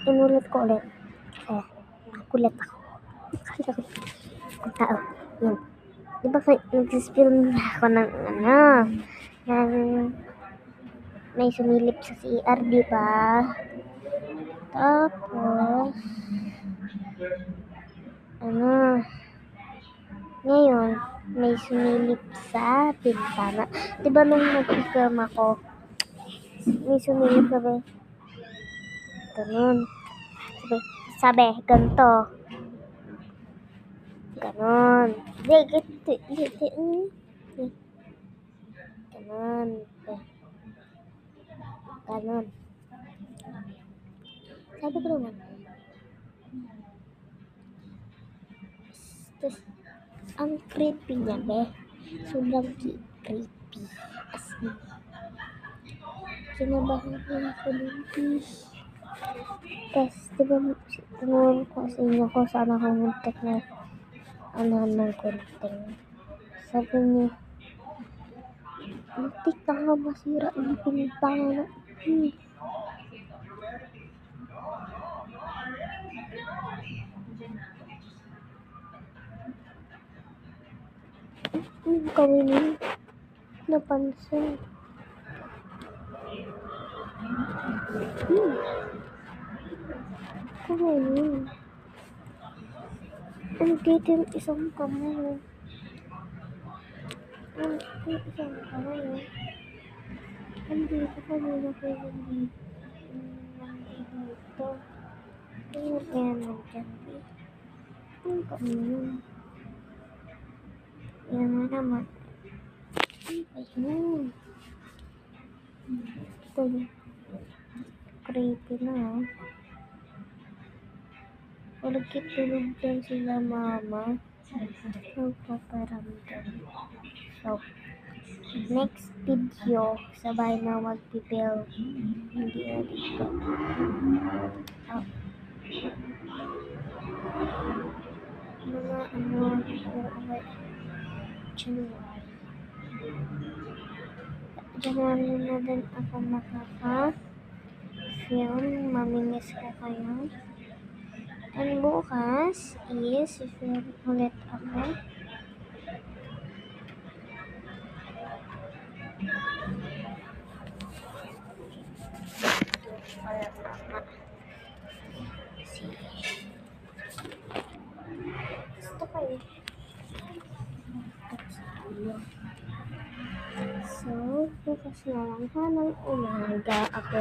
inulit ko ulit. Kaya, nakulat ako. Kaya ko, kung tao. Yan. Diba nag-spill ako ng ng may sumilip sa CR, diba? Tapos, ngayon, may sumilip sa bintana. Diba nung nag-film ako, may sumilip sabi, ganun. Sabi, ganito. Ganon. Ganon. Ganon. Sabi ko naman. Tapos, ang creepy niya, be. Sobrang creepy. As in. Kinabahan niya ako din. Tapos, diba, tinulong ko sa inyo kung saan ako muntik na ng konting. Sabi niya, muntik na nga masira yung pintana. Kami niya napansin. Kami niya. Andito yung isang kamay. Andito kami na kayo dito. Tingnan kaya nandiyan. Ang kami yun. Yan mo naman. Ayun. Ito yun. Creepy na. Ulit tulog din sila mama. Magpaparamdam. So, next video, sabay na magpipil. Hindi na dito. Mga January na din ako makaka-film. Mamingis ko kayo. And bukas is i-film ulit ako. Gusto kayo. So, bukas na lang ng umaga ako